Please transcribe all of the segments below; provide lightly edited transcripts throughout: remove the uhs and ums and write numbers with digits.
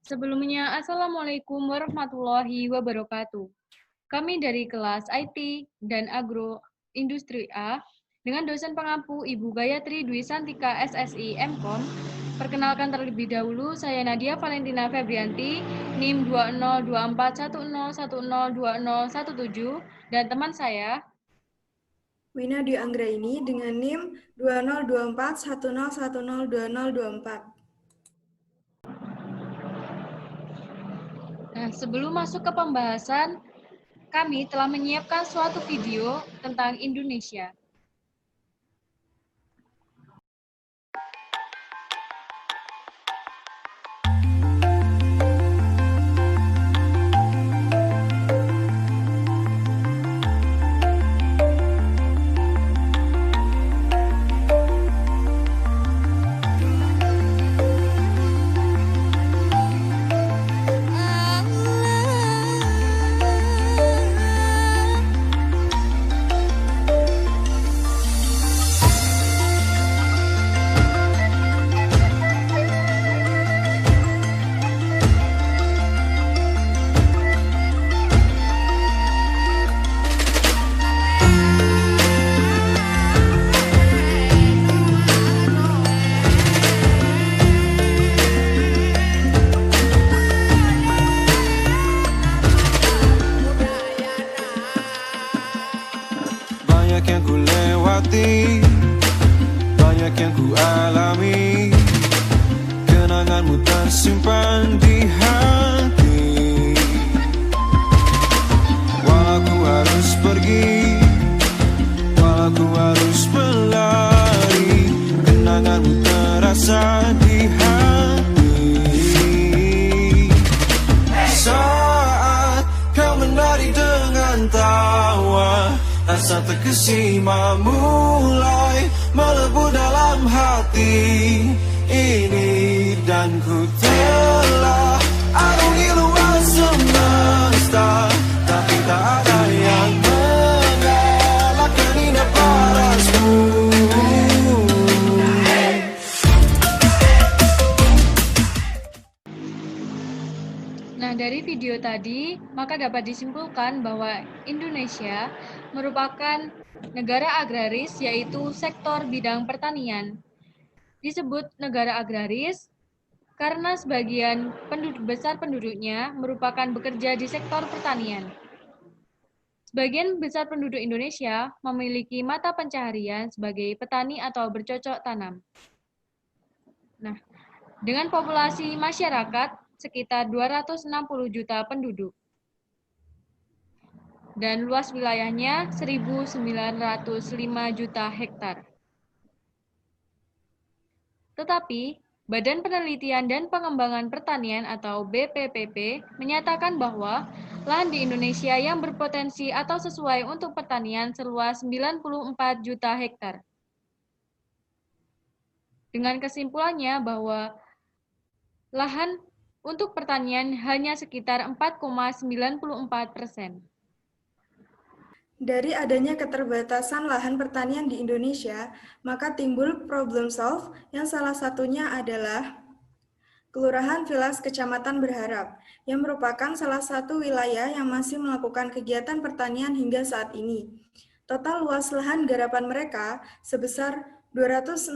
Sebelumnya, Assalamualaikum warahmatullahi wabarakatuh. Kami dari kelas IT dan Agro Industri A dengan dosen pengampu Ibu Gayatri Dwi Santika SSI MKOM. Perkenalkan terlebih dahulu, saya Nadia Valentina Febrianti, NIM 202410102017, dan teman saya Wina Dwi Anggraini dengan NIM 202410102024. Nah, sebelum masuk ke pembahasan, kami telah menyiapkan suatu video tentang Indonesia. Banyak yang ku lewati, banyak yang ku alami. Kenanganmu tersimpan di hati. Walau ku harus pergi, walau ku harus berlari, kenanganmu terasa di hati. Saat kau menari dengan tawa, rasa terkesima mulai melebur dalam hati ini, dan ku telah arungi luas semesta, tapi tak ada yang mengalahkan indah parasmu. Nah, dari video tadi, maka dapat disimpulkan bahwa Indonesia merupakan negara agraris, yaitu sektor bidang pertanian. Disebut negara agraris karena sebagian besar penduduknya merupakan bekerja di sektor pertanian. Sebagian besar penduduk Indonesia memiliki mata pencaharian sebagai petani atau bercocok tanam. Nah, dengan populasi masyarakat sekitar 260 juta penduduk. Dan luas wilayahnya 1.905 juta hektar. Tetapi, Badan Penelitian dan Pengembangan Pertanian atau BPPP menyatakan bahwa lahan di Indonesia yang berpotensi atau sesuai untuk pertanian seluas 94 juta hektar. Dengan kesimpulannya bahwa lahan untuk pertanian hanya sekitar 4,94%. Dari adanya keterbatasan lahan pertanian di Indonesia, maka timbul problem solve yang salah satunya adalah Kelurahan Vilas Kecamatan Berharap, yang merupakan salah satu wilayah yang masih melakukan kegiatan pertanian hingga saat ini. Total luas lahan garapan mereka sebesar 260,85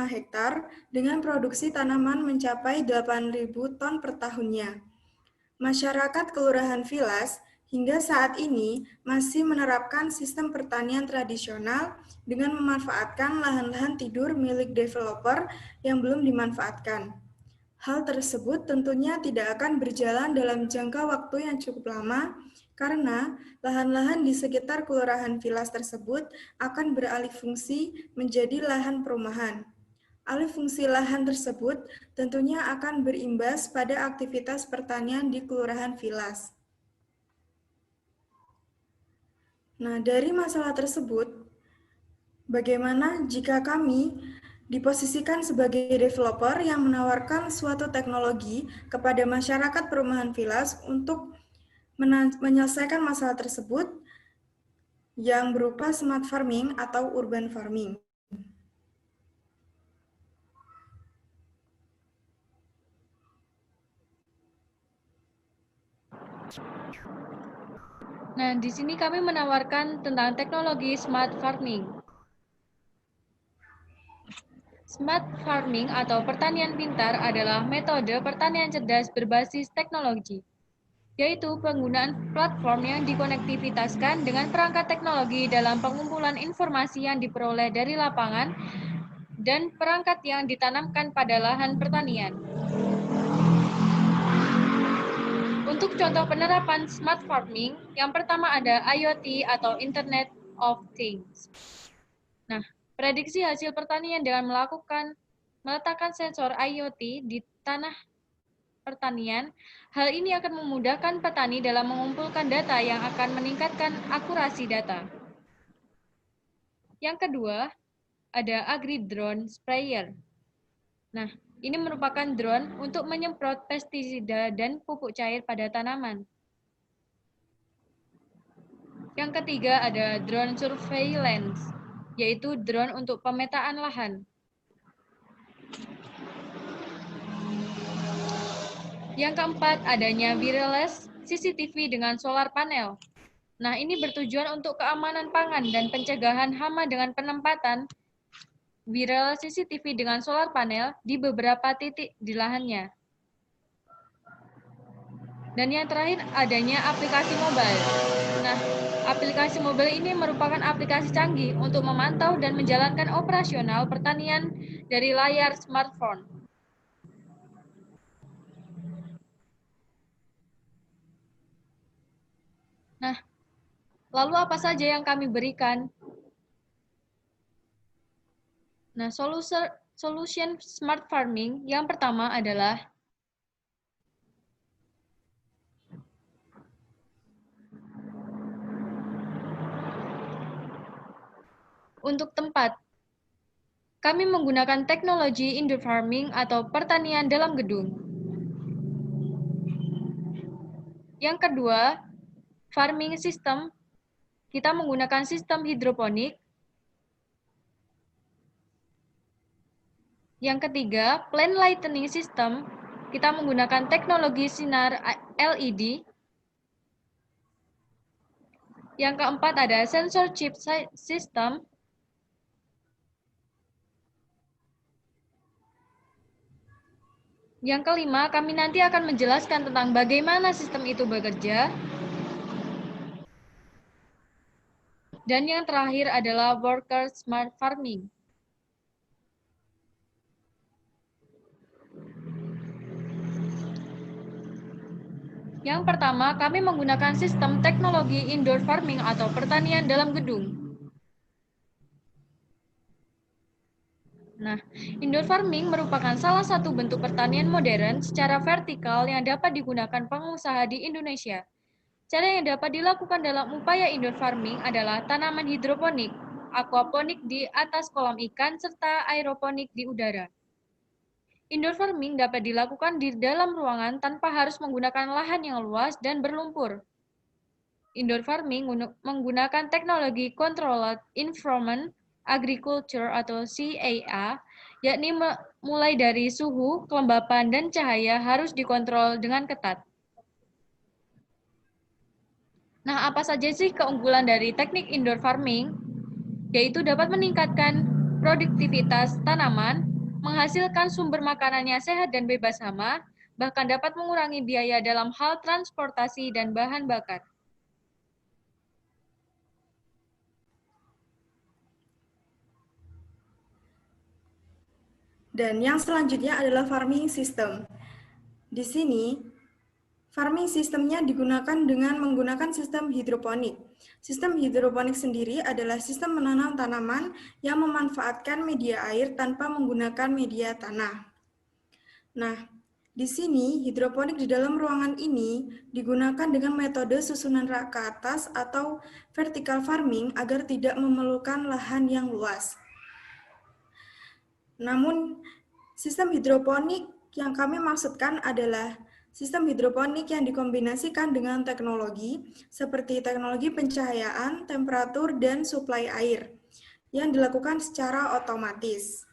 hektar dengan produksi tanaman mencapai 8.000 ton per tahunnya. Masyarakat Kelurahan Vilas hingga saat ini masih menerapkan sistem pertanian tradisional dengan memanfaatkan lahan-lahan tidur milik developer yang belum dimanfaatkan. Hal tersebut tentunya tidak akan berjalan dalam jangka waktu yang cukup lama karena lahan-lahan di sekitar Kelurahan Vilas tersebut akan beralih fungsi menjadi lahan perumahan. Alih fungsi lahan tersebut tentunya akan berimbas pada aktivitas pertanian di Kelurahan Vilas. Nah, dari masalah tersebut, bagaimana jika kami diposisikan sebagai developer yang menawarkan suatu teknologi kepada masyarakat perumahan Vilas untuk menyelesaikan masalah tersebut yang berupa smart farming atau urban farming. Nah, di sini kami menawarkan tentang teknologi smart farming. Smart farming atau pertanian pintar adalah metode pertanian cerdas berbasis teknologi, yaitu penggunaan platform yang dikonektivitaskan dengan perangkat teknologi dalam pengumpulan informasi yang diperoleh dari lapangan dan perangkat yang ditanamkan pada lahan pertanian. Untuk contoh penerapan smart farming, yang pertama ada IoT atau Internet of Things. Nah, prediksi hasil pertanian dengan meletakkan sensor IoT di tanah pertanian, hal ini akan memudahkan petani dalam mengumpulkan data yang akan meningkatkan akurasi data. Yang kedua, ada Agri-Drone Sprayer. Nah, ini merupakan drone untuk menyemprot pestisida dan pupuk cair pada tanaman. Yang ketiga ada drone surveillance, yaitu drone untuk pemetaan lahan. Yang keempat adanya wireless CCTV dengan solar panel. Nah, ini bertujuan untuk keamanan pangan dan pencegahan hama dengan penempatan wireless CCTV dengan solar panel di beberapa titik di lahannya. Dan yang terakhir adanya aplikasi mobile. Nah, aplikasi mobile ini merupakan aplikasi canggih untuk memantau dan menjalankan operasional pertanian dari layar smartphone. Nah, lalu apa saja yang kami berikan? Nah, solution smart farming yang pertama adalah untuk tempat. Kami menggunakan teknologi indoor farming atau pertanian dalam gedung. Yang kedua, farming system. Kita menggunakan sistem hidroponik. Yang ketiga, plant lighting system. Kita menggunakan teknologi sinar LED. Yang keempat ada sensor chip system. Yang kelima, kami nanti akan menjelaskan tentang bagaimana sistem itu bekerja. Dan yang terakhir adalah worker smart farming. Yang pertama, kami menggunakan sistem teknologi indoor farming atau pertanian dalam gedung. Nah, indoor farming merupakan salah satu bentuk pertanian modern secara vertikal yang dapat digunakan pengusaha di Indonesia. Cara yang dapat dilakukan dalam upaya indoor farming adalah tanaman hidroponik, aquaponik di atas kolam ikan, serta aeroponik di udara. Indoor farming dapat dilakukan di dalam ruangan tanpa harus menggunakan lahan yang luas dan berlumpur. Indoor farming menggunakan teknologi Controlled Environment Agriculture atau CEA, yakni mulai dari suhu, kelembapan, dan cahaya harus dikontrol dengan ketat. Nah, apa saja sih keunggulan dari teknik indoor farming? Yaitu dapat meningkatkan produktivitas tanaman, menghasilkan sumber makanannya sehat dan bebas hama, bahkan dapat mengurangi biaya dalam hal transportasi dan bahan bakar. Dan yang selanjutnya adalah farming system. Di sini, farming sistemnya digunakan dengan menggunakan sistem hidroponik. Sistem hidroponik sendiri adalah sistem menanam tanaman yang memanfaatkan media air tanpa menggunakan media tanah. Nah, di sini hidroponik di dalam ruangan ini digunakan dengan metode susunan rak ke atas atau vertical farming agar tidak memerlukan lahan yang luas. Namun, sistem hidroponik yang kami maksudkan adalah sistem hidroponik yang dikombinasikan dengan teknologi seperti teknologi pencahayaan, temperatur, dan suplai air yang dilakukan secara otomatis.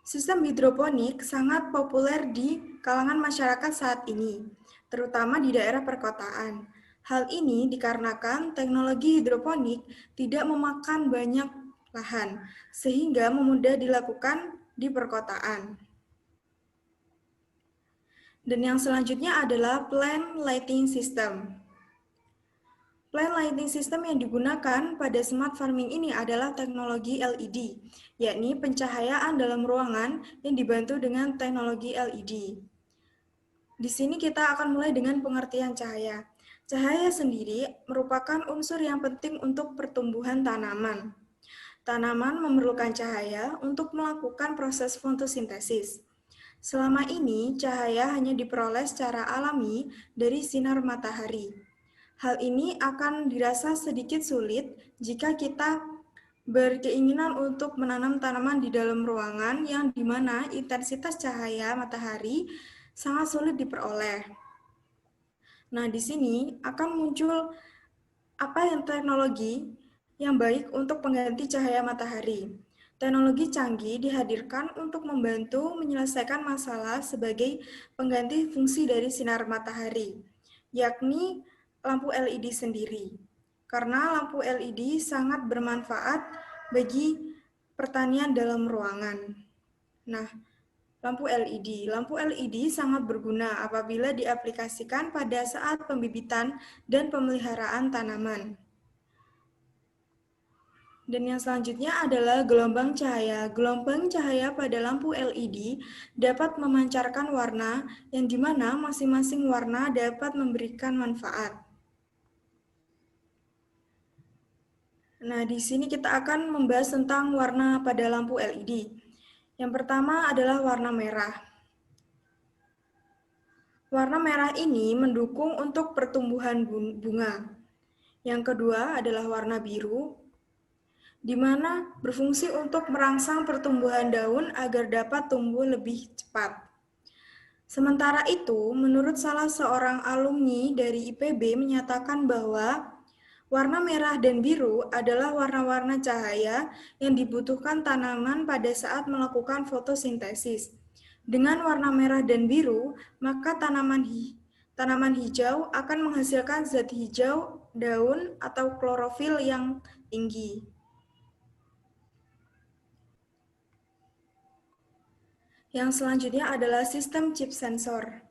Sistem hidroponik sangat populer di kalangan masyarakat saat ini. terutama di daerah perkotaan. Hal ini dikarenakan teknologi hidroponik tidak memakan banyak lahan, sehingga mudah dilakukan di perkotaan. Dan yang selanjutnya adalah plant lighting system. Plant lighting system yang digunakan pada smart farming ini adalah teknologi LED, yakni pencahayaan dalam ruangan yang dibantu dengan teknologi LED. Di sini kita akan mulai dengan pengertian cahaya. Cahaya sendiri merupakan unsur yang penting untuk pertumbuhan tanaman. Tanaman memerlukan cahaya untuk melakukan proses fotosintesis. Selama ini, cahaya hanya diperoleh secara alami dari sinar matahari. Hal ini akan dirasa sedikit sulit jika kita berkeinginan untuk menanam tanaman di dalam ruangan yang di mana intensitas cahaya matahari sangat sulit diperoleh. Nah, di sini akan muncul teknologi yang baik untuk pengganti cahaya matahari. Teknologi canggih dihadirkan untuk membantu menyelesaikan masalah sebagai pengganti fungsi dari sinar matahari, yakni lampu LED sendiri. Karena lampu LED sangat bermanfaat bagi pertanian dalam ruangan. Nah, lampu LED sangat berguna apabila diaplikasikan pada saat pembibitan dan pemeliharaan tanaman. Dan yang selanjutnya adalah gelombang cahaya. Gelombang cahaya pada lampu LED dapat memancarkan warna yang di mana masing-masing warna dapat memberikan manfaat. Nah, di sini kita akan membahas tentang warna pada lampu LED. Yang pertama adalah warna merah. Warna merah ini mendukung untuk pertumbuhan bunga. Yang kedua adalah warna biru, di mana berfungsi untuk merangsang pertumbuhan daun agar dapat tumbuh lebih cepat. Sementara itu, menurut salah seorang alumni dari IPB menyatakan bahwa warna merah dan biru adalah warna-warna cahaya yang dibutuhkan tanaman pada saat melakukan fotosintesis. Dengan warna merah dan biru, maka tanaman hijau akan menghasilkan zat hijau daun atau klorofil yang tinggi. Yang selanjutnya adalah sistem chip sensor.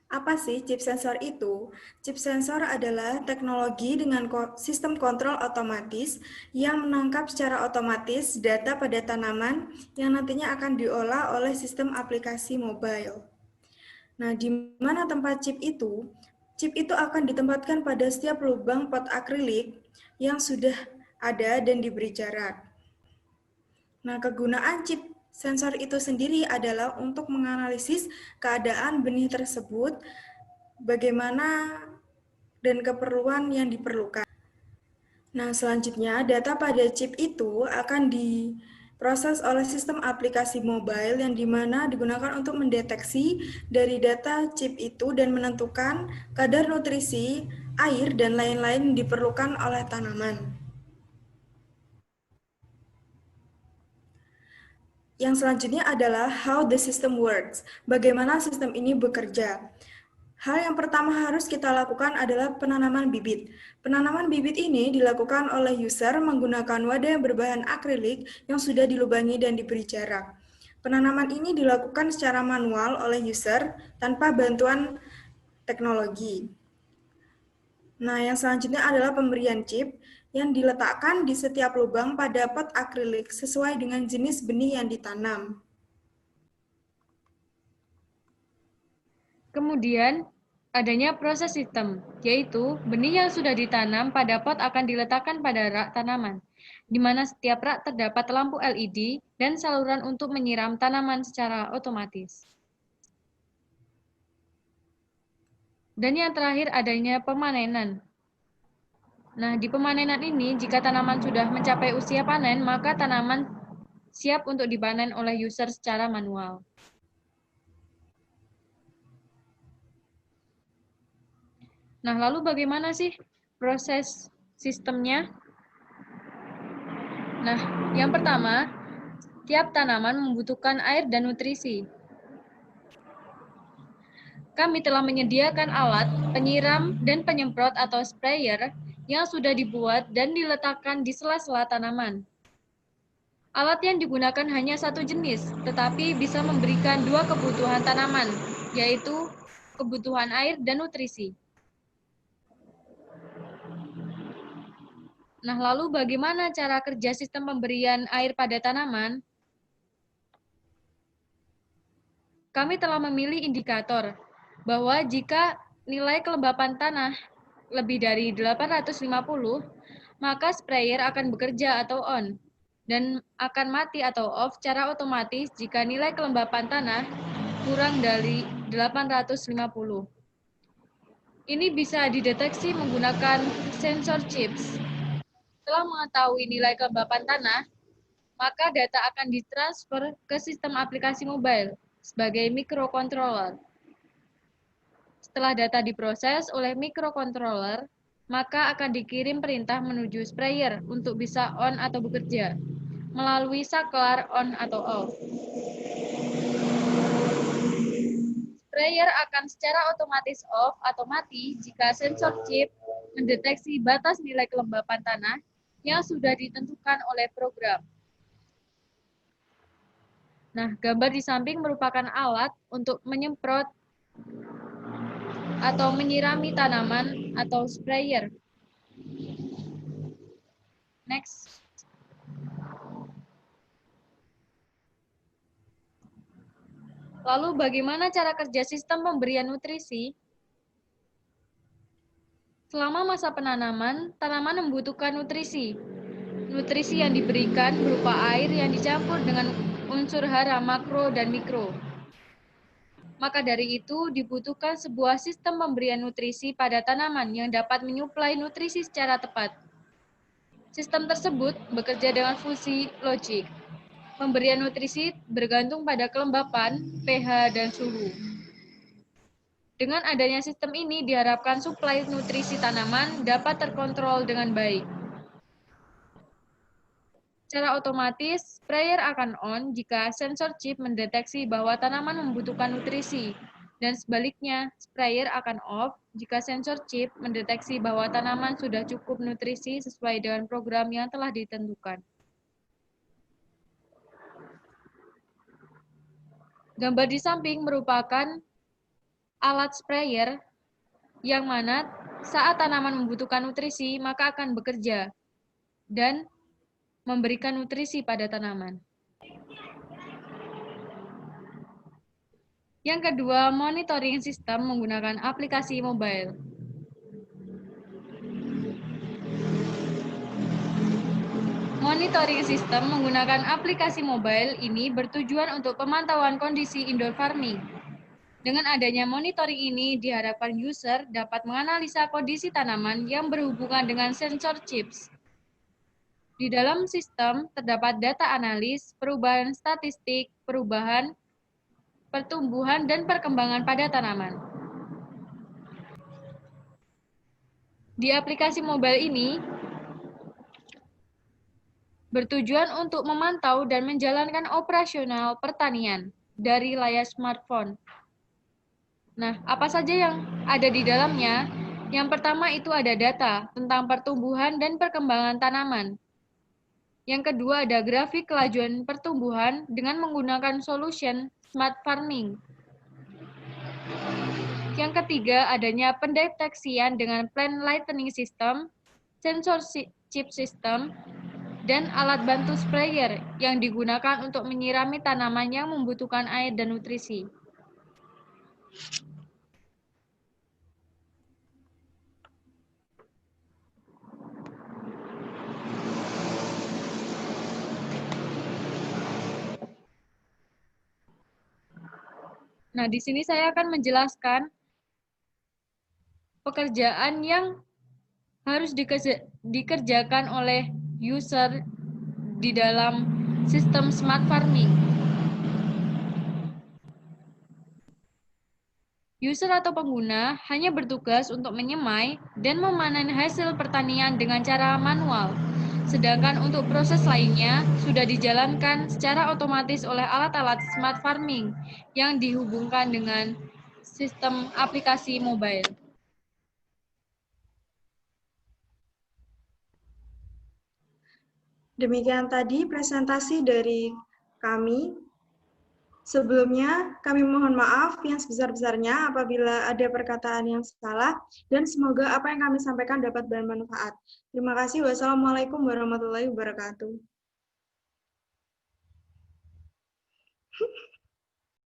Apa sih chip sensor itu? Chip sensor adalah teknologi dengan sistem kontrol otomatis yang menangkap secara otomatis data pada tanaman yang nantinya akan diolah oleh sistem aplikasi mobile. Nah, di mana tempat chip itu? Chip itu akan ditempatkan pada setiap lubang pot akrilik yang sudah ada dan diberi jarak. Nah, kegunaan chip sensor itu sendiri adalah untuk menganalisis keadaan benih tersebut, bagaimana dan keperluan yang diperlukan. Nah, selanjutnya data pada chip itu akan diproses oleh sistem aplikasi mobile yang dimana digunakan untuk mendeteksi dari data chip itu dan menentukan kadar nutrisi, air, dan lain-lain yang diperlukan oleh tanaman. Yang selanjutnya adalah how the system works, bagaimana sistem ini bekerja. Hal yang pertama harus kita lakukan adalah penanaman bibit. Penanaman bibit ini dilakukan oleh user menggunakan wadah yang berbahan akrilik yang sudah dilubangi dan diberi jarak. Penanaman ini dilakukan secara manual oleh user tanpa bantuan teknologi. Nah, yang selanjutnya adalah pemberian chip yang diletakkan di setiap lubang pada pot akrilik sesuai dengan jenis benih yang ditanam. Kemudian, adanya proses sistem, yaitu benih yang sudah ditanam pada pot akan diletakkan pada rak tanaman, di mana setiap rak terdapat lampu LED dan saluran untuk menyiram tanaman secara otomatis. Dan yang terakhir adanya pemanenan. Nah, di pemanenan ini, jika tanaman sudah mencapai usia panen, maka tanaman siap untuk dipanen oleh user secara manual. Nah, lalu bagaimana sih proses sistemnya? Nah, yang pertama, tiap tanaman membutuhkan air dan nutrisi. kami telah menyediakan alat penyiram dan penyemprot atau sprayer yang sudah dibuat dan diletakkan di sela-sela tanaman. Alat yang digunakan hanya satu jenis, tetapi bisa memberikan dua kebutuhan tanaman, yaitu kebutuhan air dan nutrisi. Nah, lalu bagaimana cara kerja sistem pemberian air pada tanaman? Kami telah memilih indikator bahwa jika nilai kelembapan tanah lebih dari 850, maka sprayer akan bekerja atau on, dan akan mati atau off secara otomatis jika nilai kelembapan tanah kurang dari 850. Ini bisa dideteksi menggunakan sensor chips. Setelah mengetahui nilai kelembapan tanah, maka data akan ditransfer ke sistem aplikasi mobile sebagai microcontroller. Setelah data diproses oleh microcontroller, maka akan dikirim perintah menuju sprayer untuk bisa on atau bekerja melalui saklar on atau off. Sprayer akan secara otomatis off atau mati jika sensor chip mendeteksi batas nilai kelembapan tanah yang sudah ditentukan oleh program. Nah, gambar di samping merupakan alat untuk menyemprot atau menyirami tanaman atau sprayer. Next. Lalu bagaimana cara kerja sistem pemberian nutrisi? Selama masa penanaman, tanaman membutuhkan nutrisi. Nutrisi yang diberikan berupa air yang dicampur dengan unsur hara makro dan mikro. Maka dari itu dibutuhkan sebuah sistem pemberian nutrisi pada tanaman yang dapat menyuplai nutrisi secara tepat. Sistem tersebut bekerja dengan fungsi logik. Pemberian nutrisi bergantung pada kelembapan, pH, dan suhu. Dengan adanya sistem ini diharapkan suplai nutrisi tanaman dapat terkontrol dengan baik. Secara otomatis, sprayer akan on jika sensor chip mendeteksi bahwa tanaman membutuhkan nutrisi, dan sebaliknya, sprayer akan off jika sensor chip mendeteksi bahwa tanaman sudah cukup nutrisi sesuai dengan program yang telah ditentukan. Gambar di samping merupakan alat sprayer yang mana saat tanaman membutuhkan nutrisi maka akan bekerja dan memberikan nutrisi pada tanaman. Yang kedua, monitoring sistem menggunakan aplikasi mobile. Monitoring sistem menggunakan aplikasi mobile ini bertujuan untuk pemantauan kondisi indoor farming. Dengan adanya monitoring ini, diharapkan user dapat menganalisa kondisi tanaman yang berhubungan dengan sensor chips. Di dalam sistem terdapat data analis, perubahan statistik, perubahan, pertumbuhan, dan perkembangan pada tanaman. Di aplikasi mobile ini, bertujuan untuk memantau dan menjalankan operasional pertanian dari layar smartphone. Nah, apa saja yang ada di dalamnya? Yang pertama itu ada data tentang pertumbuhan dan perkembangan tanaman. Yang kedua ada grafik kelajuan pertumbuhan dengan menggunakan solution smart farming. Yang ketiga adanya pendeteksian dengan plant lightning system, sensor chip system, dan alat bantu sprayer yang digunakan untuk menyirami tanaman yang membutuhkan air dan nutrisi. Nah, di sini saya akan menjelaskan pekerjaan yang harus dikerjakan oleh user di dalam sistem smart farming. User atau pengguna hanya bertugas untuk menyemai dan memanen hasil pertanian dengan cara manual, sedangkan untuk proses lainnya sudah dijalankan secara otomatis oleh alat-alat smart farming yang dihubungkan dengan sistem aplikasi mobile. Demikian tadi presentasi dari kami. Sebelumnya, kami mohon maaf yang sebesar-besarnya apabila ada perkataan yang salah, dan semoga apa yang kami sampaikan dapat bermanfaat. Terima kasih. Wassalamualaikum warahmatullahi wabarakatuh.